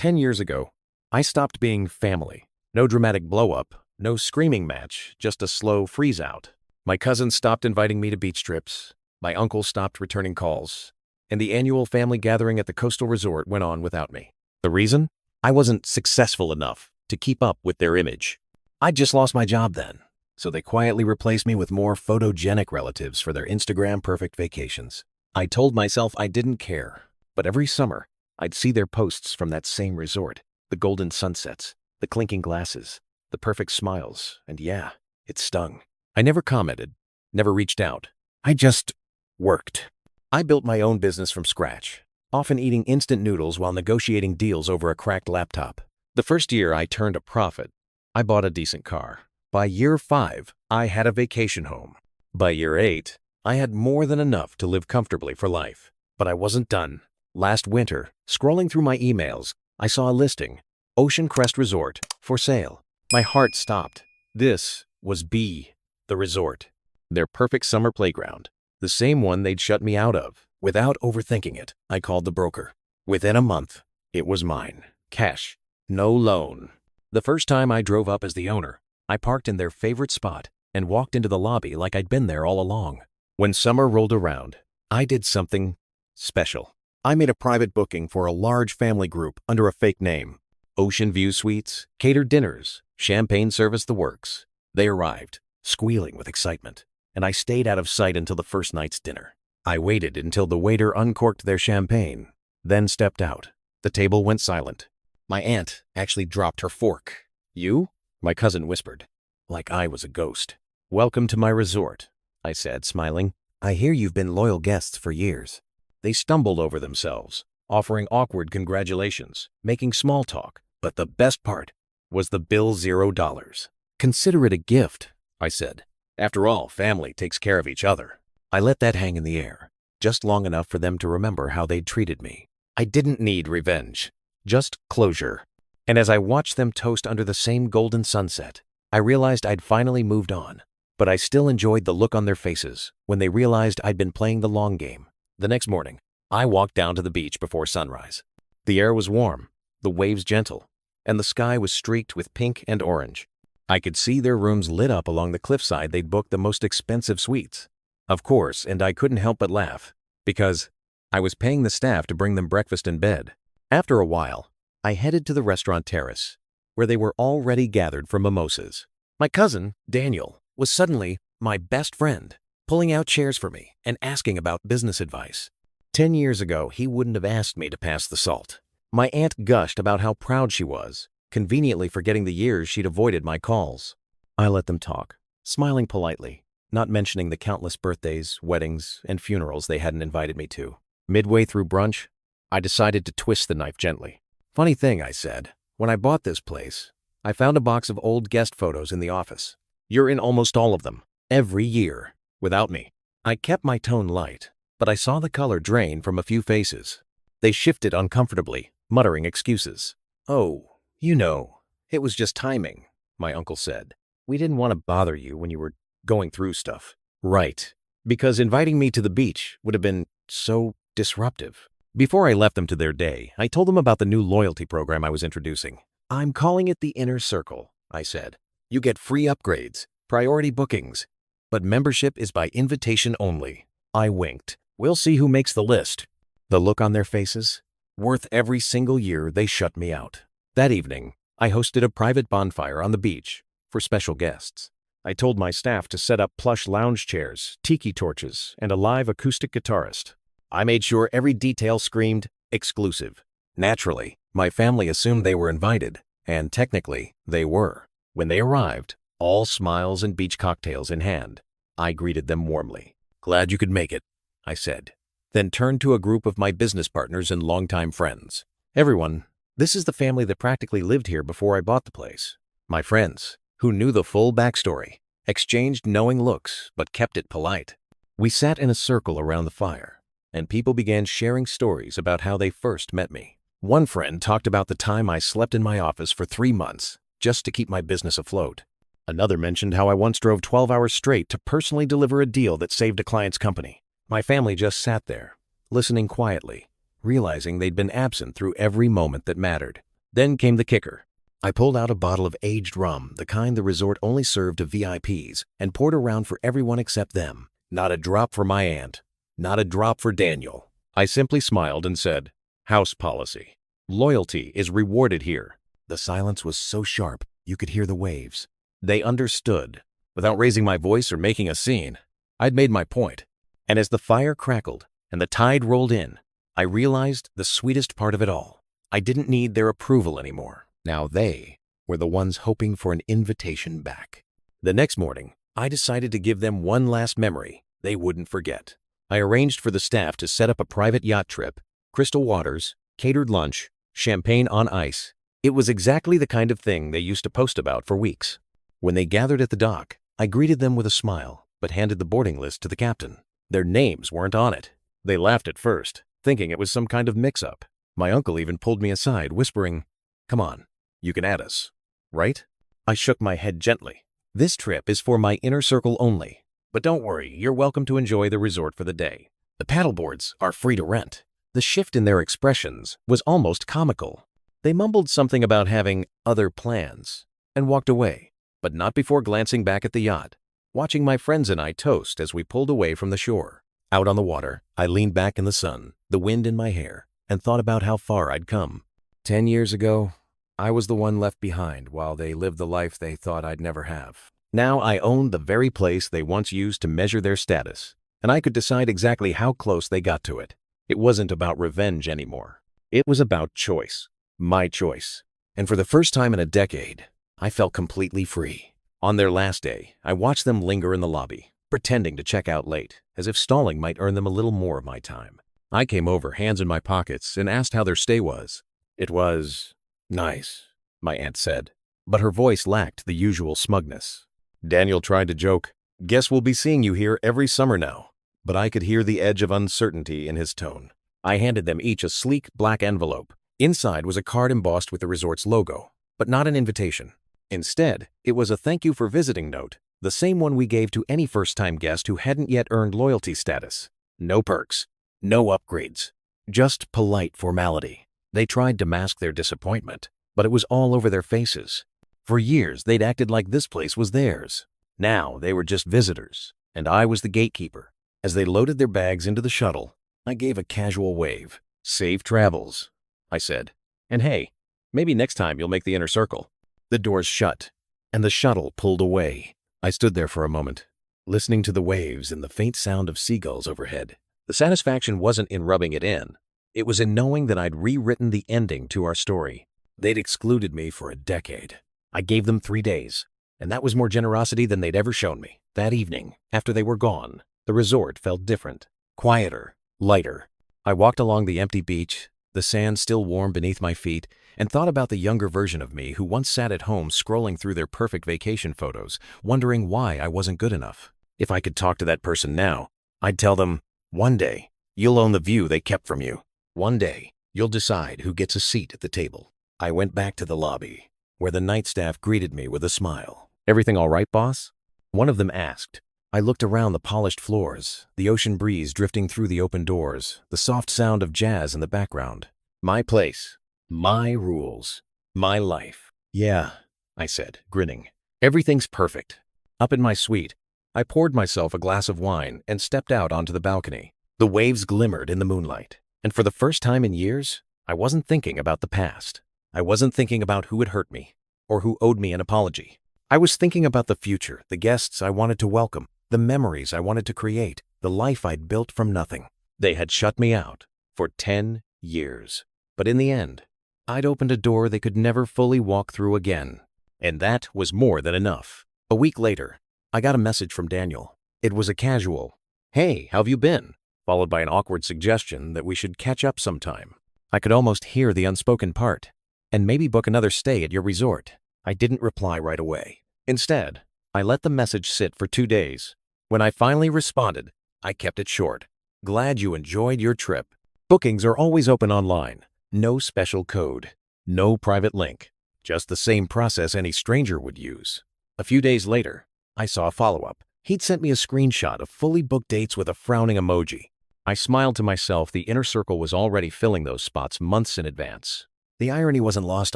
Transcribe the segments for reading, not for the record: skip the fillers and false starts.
10 years ago, I stopped being family. No dramatic blow-up, no screaming match, just a slow freeze-out. My cousins stopped inviting me to beach trips, my uncle stopped returning calls, and the annual family gathering at the coastal resort went on without me. The reason? I wasn't successful enough to keep up with their image. I'd just lost my job then, so they quietly replaced me with more photogenic relatives for their Instagram-perfect vacations. I told myself I didn't care, but every summer, I'd see their posts from that same resort, the golden sunsets, the clinking glasses, the perfect smiles, and yeah, it stung. I never commented, never reached out. I just worked. I built my own business from scratch, often eating instant noodles while negotiating deals over a cracked laptop. The first year I turned a profit, I bought a decent car. By year 5, I had a vacation home. By year 8, I had more than enough to live comfortably for life. But I wasn't done. Last winter, scrolling through my emails, I saw a listing, Ocean Crest Resort, for sale. My heart stopped. This was the resort. Their perfect summer playground. The same one they'd shut me out of. Without overthinking it, I called the broker. Within a month, it was mine. Cash. No loan. The first time I drove up as the owner, I parked in their favorite spot and walked into the lobby like I'd been there all along. When summer rolled around, I did something special. I made a private booking for a large family group under a fake name. Ocean view suites, catered dinners, champagne service, the works. They arrived, squealing with excitement, and I stayed out of sight until the first night's dinner. I waited until the waiter uncorked their champagne, then stepped out. The table went silent. My aunt actually dropped her fork. "You?" my cousin whispered, like I was a ghost. "Welcome to my resort," I said, smiling. "I hear you've been loyal guests for years." They stumbled over themselves, offering awkward congratulations, making small talk. But the best part was the bill, $0. "Consider it a gift," I said. "After all, family takes care of each other." I let that hang in the air, just long enough for them to remember how they'd treated me. I didn't need revenge, just closure. And as I watched them toast under the same golden sunset, I realized I'd finally moved on. But I still enjoyed the look on their faces when they realized I'd been playing the long game. The next morning, I walked down to the beach before sunrise. The air was warm, the waves gentle, and the sky was streaked with pink and orange. I could see their rooms lit up along the cliffside. They'd booked the most expensive suites. Of course, and I couldn't help but laugh, because I was paying the staff to bring them breakfast in bed. After a while, I headed to the restaurant terrace, where they were already gathered for mimosas. My cousin, Daniel, was suddenly my best friend, pulling out chairs for me and asking about business advice. 10 years ago, he wouldn't have asked me to pass the salt. My aunt gushed about how proud she was, conveniently forgetting the years she'd avoided my calls. I let them talk, smiling politely, not mentioning the countless birthdays, weddings, and funerals they hadn't invited me to. Midway through brunch, I decided to twist the knife gently. "Funny thing," I said, "when I bought this place, I found a box of old guest photos in the office. You're in almost all of them, every year, without me." I kept my tone light, but I saw the color drain from a few faces. They shifted uncomfortably, muttering excuses. "Oh, it was just timing," my uncle said. "We didn't want to bother you when you were going through stuff." Right, because inviting me to the beach would have been so disruptive. Before I left them to their day, I told them about the new loyalty program I was introducing. "I'm calling it the Inner Circle," I said. "You get free upgrades, priority bookings, but membership is by invitation only." I winked. "We'll see who makes the list." The look on their faces, worth every single year they shut me out. That evening, I hosted a private bonfire on the beach for special guests. I told my staff to set up plush lounge chairs, tiki torches, and a live acoustic guitarist. I made sure every detail screamed exclusive. Naturally, my family assumed they were invited, and technically, they were. When they arrived, all smiles and beach cocktails in hand, I greeted them warmly. "Glad you could make it," I said, then turned to a group of my business partners and longtime friends. "Everyone, this is the family that practically lived here before I bought the place." My friends, who knew the full backstory, exchanged knowing looks but kept it polite. We sat in a circle around the fire, and people began sharing stories about how they first met me. One friend talked about the time I slept in my office for 3 months just to keep my business afloat. Another mentioned how I once drove 12 hours straight to personally deliver a deal that saved a client's company. My family just sat there, listening quietly, realizing they'd been absent through every moment that mattered. Then came the kicker. I pulled out a bottle of aged rum, the kind the resort only served to VIPs, and poured around for everyone except them. Not a drop for my aunt. Not a drop for Daniel. I simply smiled and said, "House policy. Loyalty is rewarded here." The silence was so sharp, you could hear the waves. They understood. Without raising my voice or making a scene, I'd made my point. And as the fire crackled and the tide rolled in, I realized the sweetest part of it all. I didn't need their approval anymore. Now they were the ones hoping for an invitation back. The next morning, I decided to give them one last memory they wouldn't forget. I arranged for the staff to set up a private yacht trip, crystal waters, catered lunch, champagne on ice. It was exactly the kind of thing they used to post about for weeks. When they gathered at the dock, I greeted them with a smile, but handed the boarding list to the captain. Their names weren't on it. They laughed at first, thinking it was some kind of mix-up. My uncle even pulled me aside, whispering, "Come on, you can add us, right?" I shook my head gently. "This trip is for my inner circle only. But don't worry, you're welcome to enjoy the resort for the day. The paddleboards are free to rent." The shift in their expressions was almost comical. They mumbled something about having other plans and walked away, but not before glancing back at the yacht, watching my friends and I toast as we pulled away from the shore. Out on the water, I leaned back in the sun, the wind in my hair, and thought about how far I'd come. 10 years ago, I was the one left behind while they lived the life they thought I'd never have. Now I owned the very place they once used to measure their status, and I could decide exactly how close they got to it. It wasn't about revenge anymore. It was about choice. My choice. And for the first time in a decade, I felt completely free. On their last day, I watched them linger in the lobby, pretending to check out late, as if stalling might earn them a little more of my time. I came over, hands in my pockets, and asked how their stay was. "It was nice," my aunt said, but her voice lacked the usual smugness. Daniel tried to joke, "Guess we'll be seeing you here every summer now," but I could hear the edge of uncertainty in his tone. I handed them each a sleek black envelope. Inside was a card embossed with the resort's logo, but not an invitation. Instead, it was a thank you for visiting note, the same one we gave to any first-time guest who hadn't yet earned loyalty status. No perks, no upgrades, just polite formality. They tried to mask their disappointment, but it was all over their faces. For years, they'd acted like this place was theirs. Now they were just visitors, and I was the gatekeeper. As they loaded their bags into the shuttle, I gave a casual wave. "Safe travels," I said. "And hey, maybe next time you'll make the inner circle." The doors shut, and the shuttle pulled away. I stood there for a moment, listening to the waves and the faint sound of seagulls overhead. The satisfaction wasn't in rubbing it in. It was in knowing that I'd rewritten the ending to our story. They'd excluded me for a decade. I gave them 3 days, and that was more generosity than they'd ever shown me. That evening, after they were gone, the resort felt different, quieter, lighter. I walked along the empty beach, the sand still warm beneath my feet, and thought about the younger version of me who once sat at home scrolling through their perfect vacation photos, wondering why I wasn't good enough. If I could talk to that person now, I'd tell them, "One day, you'll own the view they kept from you. One day, you'll decide who gets a seat at the table." I went back to the lobby, where the night staff greeted me with a smile. "Everything all right, boss?" one of them asked. I looked around the polished floors, the ocean breeze drifting through the open doors, the soft sound of jazz in the background. My place, my rules, my life. "Yeah," I said, grinning. "Everything's perfect." Up in my suite, I poured myself a glass of wine and stepped out onto the balcony. The waves glimmered in the moonlight, and for the first time in years, I wasn't thinking about the past. I wasn't thinking about who had hurt me, or who owed me an apology. I was thinking about the future, the guests I wanted to welcome, the memories I wanted to create, the life I'd built from nothing. They had shut me out for 10 years. But in the end, I'd opened a door they could never fully walk through again. And that was more than enough. A week later, I got a message from Daniel. It was a casual, "Hey, how've you been?" followed by an awkward suggestion that we should catch up sometime. I could almost hear the unspoken part. "And maybe book another stay at your resort." I didn't reply right away. Instead, I let the message sit for 2 days. When I finally responded, I kept it short. "Glad you enjoyed your trip. Bookings are always open online. No special code. No private link. Just the same process any stranger would use." A few days later, I saw a follow-up. He'd sent me a screenshot of fully booked dates with a frowning emoji. I smiled to myself. The inner circle was already filling those spots months in advance. The irony wasn't lost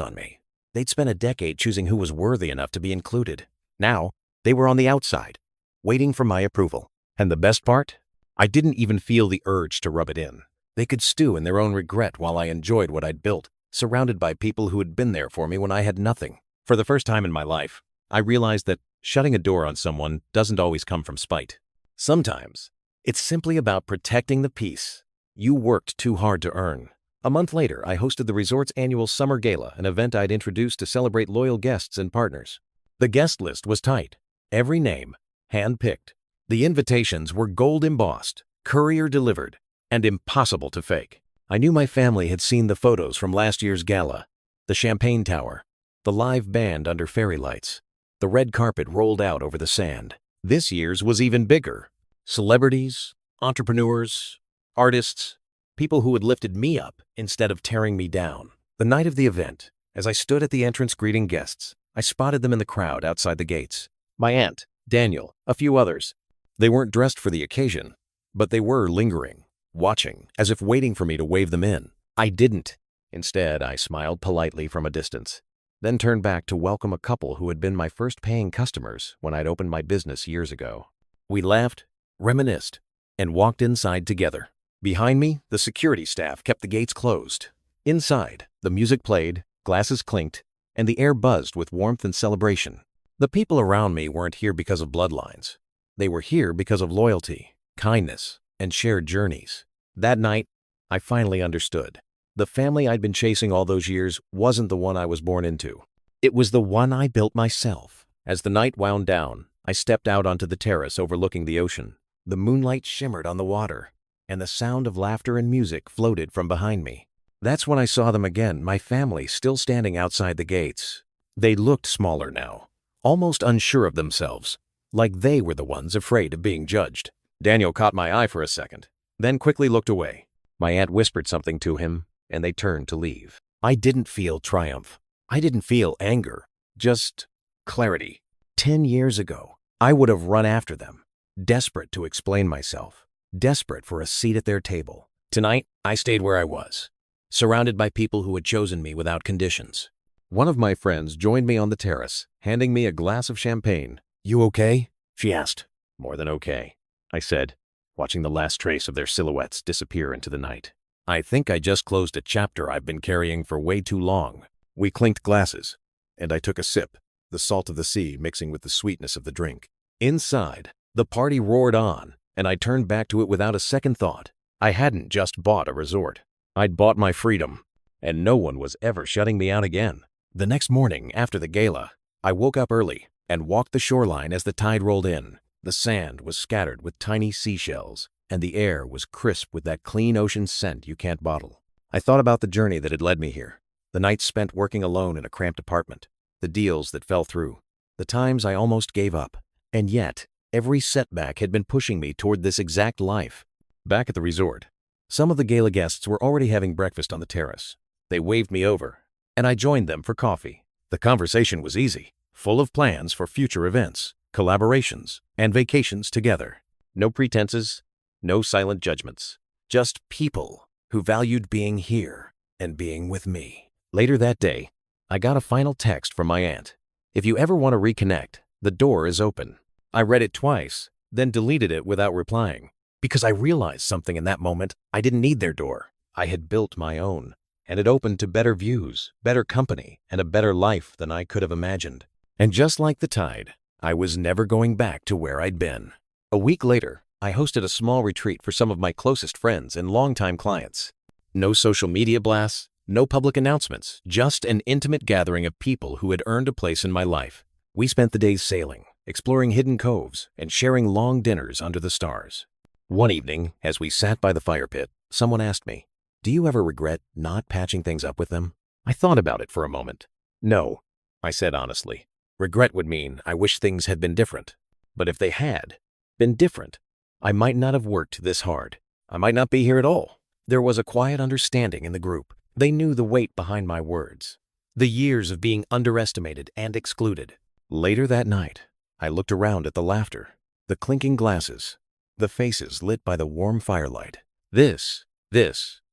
on me. They'd spent a decade choosing who was worthy enough to be included. Now, they were on the outside, waiting for my approval. And the best part? I didn't even feel the urge to rub it in. They could stew in their own regret while I enjoyed what I'd built, surrounded by people who had been there for me when I had nothing. For the first time in my life, I realized that shutting a door on someone doesn't always come from spite. Sometimes, it's simply about protecting the peace you worked too hard to earn. A month later, I hosted the resort's annual Summer Gala, an event I'd introduced to celebrate loyal guests and partners. The guest list was tight, every name hand-picked. The invitations were gold embossed, courier delivered, and impossible to fake. I knew my family had seen the photos from last year's gala, the champagne tower, the live band under fairy lights, the red carpet rolled out over the sand. This year's was even bigger. Celebrities, entrepreneurs, artists, people who had lifted me up instead of tearing me down. The night of the event, as I stood at the entrance greeting guests, I spotted them in the crowd outside the gates. My aunt, Daniel, a few others. They weren't dressed for the occasion, but they were lingering, watching, as if waiting for me to wave them in. I didn't. Instead, I smiled politely from a distance, then turned back to welcome a couple who had been my first paying customers when I'd opened my business years ago. We laughed, reminisced, and walked inside together. Behind me, the security staff kept the gates closed. Inside, the music played, glasses clinked, and the air buzzed with warmth and celebration. The people around me weren't here because of bloodlines. They were here because of loyalty, kindness, and shared journeys. That night, I finally understood. The family I'd been chasing all those years wasn't the one I was born into. It was the one I built myself. As the night wound down, I stepped out onto the terrace overlooking the ocean. The moonlight shimmered on the water, and the sound of laughter and music floated from behind me. That's when I saw them again, my family still standing outside the gates. They looked smaller now, almost unsure of themselves, like they were the ones afraid of being judged. Daniel caught my eye for a second, then quickly looked away. My aunt whispered something to him, and they turned to leave. I didn't feel triumph. I didn't feel anger, just clarity. 10 years ago, I would have run after them, desperate to explain myself, desperate for a seat at their table. Tonight, I stayed where I was, surrounded by people who had chosen me without conditions. One of my friends joined me on the terrace, handing me a glass of champagne. "You okay?" she asked. "More than okay," I said, watching the last trace of their silhouettes disappear into the night. "I think I just closed a chapter I've been carrying for way too long." We clinked glasses, and I took a sip, the salt of the sea mixing with the sweetness of the drink. Inside, the party roared on, and I turned back to it without a second thought. I hadn't just bought a resort. I'd bought my freedom, and no one was ever shutting me out again. The next morning, after the gala, I woke up early and walked the shoreline as the tide rolled in. The sand was scattered with tiny seashells, and the air was crisp with that clean ocean scent you can't bottle. I thought about the journey that had led me here, the nights spent working alone in a cramped apartment, the deals that fell through, the times I almost gave up, and yet every setback had been pushing me toward this exact life. Back at the resort, some of the gala guests were already having breakfast on the terrace. They waved me over, and I joined them for coffee. The conversation was easy, full of plans for future events, collaborations, and vacations together. No pretenses, no silent judgments, just people who valued being here and being with me. Later that day, I got a final text from my aunt. "If you ever want to reconnect, the door is open." I read it twice, then deleted it without replying, because I realized something in that moment. I didn't need their door. I had built my own, and it opened to better views, better company, and a better life than I could have imagined. And just like the tide, I was never going back to where I'd been. A week later, I hosted a small retreat for some of my closest friends and longtime clients. No social media blasts, no public announcements, just an intimate gathering of people who had earned a place in my life. We spent the days sailing, exploring hidden coves, and sharing long dinners under the stars. One evening, as we sat by the fire pit, someone asked me, "Do you ever regret not patching things up with them?" I thought about it for a moment. "No," I said honestly. Regret would mean I wish things had been different. But if they had been different, I might not have worked this hard. I might not be here at all. There was a quiet understanding in the group. They knew the weight behind my words, the years of being underestimated and excluded. Later that night, I looked around at the laughter, the clinking glasses, the faces lit by the warm firelight. This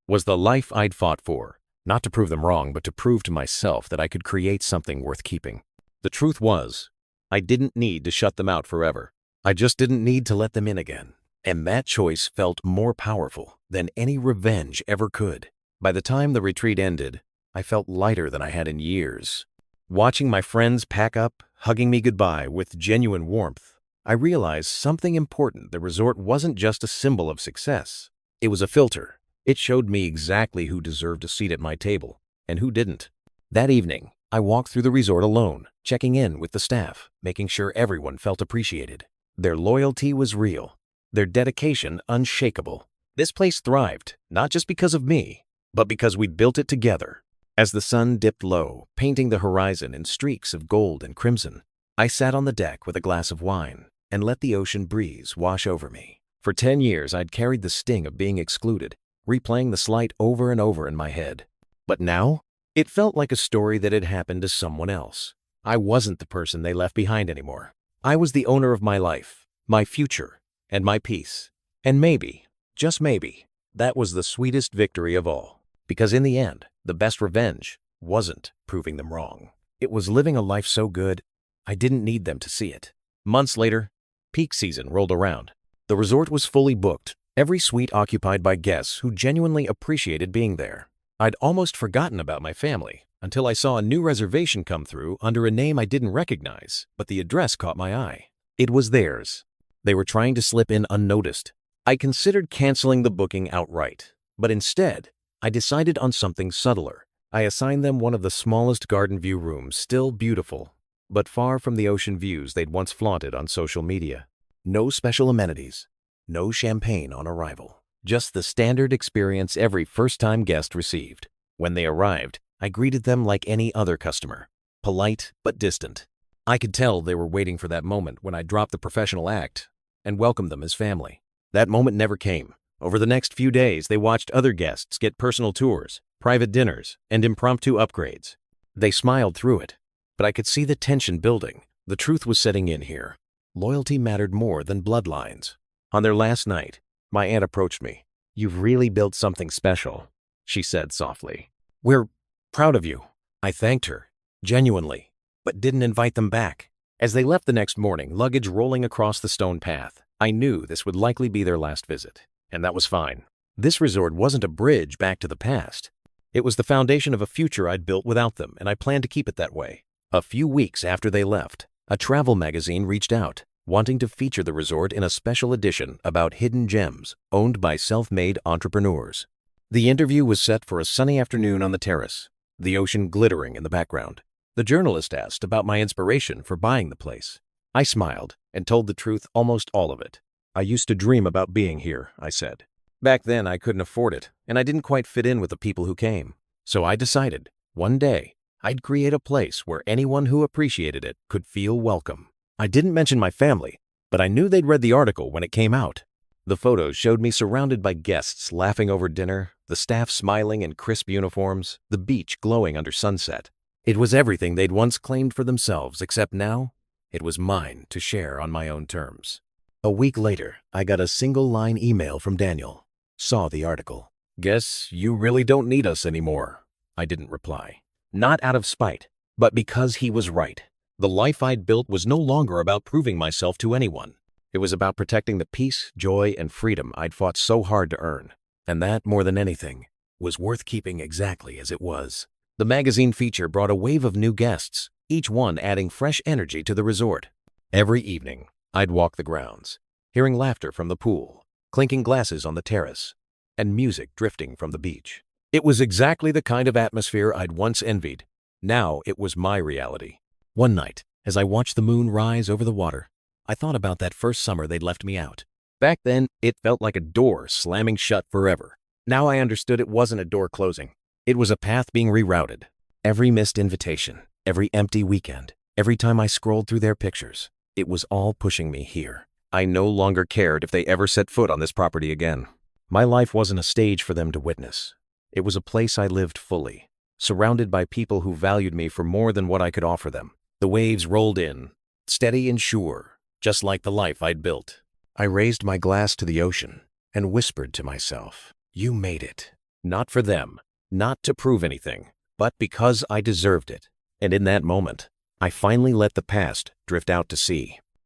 was the life I'd fought for, Not to prove them wrong, but to prove to myself that I could create something worth keeping. The truth was, I didn't need to shut them out forever. I just didn't need to let them in again. And that choice felt more powerful than any revenge ever could. By the time the retreat ended, I felt lighter than I had in years. Watching my friends pack up, hugging me goodbye with genuine warmth, I realized something important. The resort wasn't just a symbol of success. It was a filter. It showed me exactly who deserved a seat at my table and who didn't. That evening, I walked through the resort alone, checking in with the staff, making sure everyone felt appreciated. Their loyalty was real, their dedication unshakable. This place thrived, not just because of me, but because we'd built it together. As the sun dipped low, painting the horizon in streaks of gold and crimson, I sat on the deck with a glass of wine and let the ocean breeze wash over me. For 10 years, I'd carried the sting of being excluded, replaying the slight over and over in my head. But now, it felt like a story that had happened to someone else. I wasn't the person they left behind anymore. I was the owner of my life, my future, and my peace. And maybe, just maybe, that was the sweetest victory of all. Because in the end, the best revenge wasn't proving them wrong. It was living a life so good, I didn't need them to see it. Months later, peak season rolled around. The resort was fully booked, every suite occupied by guests who genuinely appreciated being there. I'd almost forgotten about my family until I saw a new reservation come through under a name I didn't recognize, but the address caught my eye. It was theirs. They were trying to slip in unnoticed. I considered canceling the booking outright, but instead, I decided on something subtler. I assigned them one of the smallest garden view rooms, still beautiful, but far from the ocean views they'd once flaunted on social media. No special amenities, no champagne on arrival, just the standard experience every first-time guest received. When they arrived, I greeted them like any other customer, polite but distant. I could tell they were waiting for that moment when I dropped the professional act and welcomed them as family. That moment never came. Over the next few days, they watched other guests get personal tours, private dinners, and impromptu upgrades. They smiled through it, but I could see the tension building. The truth was setting in here. Loyalty mattered more than bloodlines. On their last night, my aunt approached me. "You've really built something special," she said softly. "We're proud of you." I thanked her, genuinely, but didn't invite them back. As they left the next morning, luggage rolling across the stone path, I knew this would likely be their last visit. And that was fine. This resort wasn't a bridge back to the past. It was the foundation of a future I'd built without them, and I planned to keep it that way. A few weeks after they left, a travel magazine reached out, wanting to feature the resort in a special edition about hidden gems owned by self-made entrepreneurs. The interview was set for a sunny afternoon on the terrace, the ocean glittering in the background. The journalist asked about my inspiration for buying the place. I smiled and told the truth, almost all of it. "I used to dream about being here," I said. "Back then, I couldn't afford it, and I didn't quite fit in with the people who came. So I decided, one day, I'd create a place where anyone who appreciated it could feel welcome." I didn't mention my family, but I knew they'd read the article when it came out. The photos showed me surrounded by guests laughing over dinner, the staff smiling in crisp uniforms, the beach glowing under sunset. It was everything they'd once claimed for themselves, except now, it was mine to share on my own terms. A week later, I got a single-line email from Daniel. Saw the article. "Guess you really don't need us anymore," I didn't reply. Not out of spite, but because he was right. The life I'd built was no longer about proving myself to anyone. It was about protecting the peace, joy, and freedom I'd fought so hard to earn. And that, more than anything, was worth keeping exactly as it was. The magazine feature brought a wave of new guests, each one adding fresh energy to the resort. Every evening, I'd walk the grounds, hearing laughter from the pool, clinking glasses on the terrace, and music drifting from the beach. It was exactly the kind of atmosphere I'd once envied. Now it was my reality. One night, as I watched the moon rise over the water, I thought about that first summer they'd left me out. Back then, it felt like a door slamming shut forever. Now I understood it wasn't a door closing. It was a path being rerouted. Every missed invitation, every empty weekend, every time I scrolled through their pictures, it was all pushing me here. I no longer cared if they ever set foot on this property again. My life wasn't a stage for them to witness. It was a place I lived fully, surrounded by people who valued me for more than what I could offer them. The waves rolled in, steady and sure, just like the life I'd built. I raised my glass to the ocean and whispered to myself, "You made it." Not for them, not to prove anything, but because I deserved it. And in that moment, I finally let the past drift out to sea.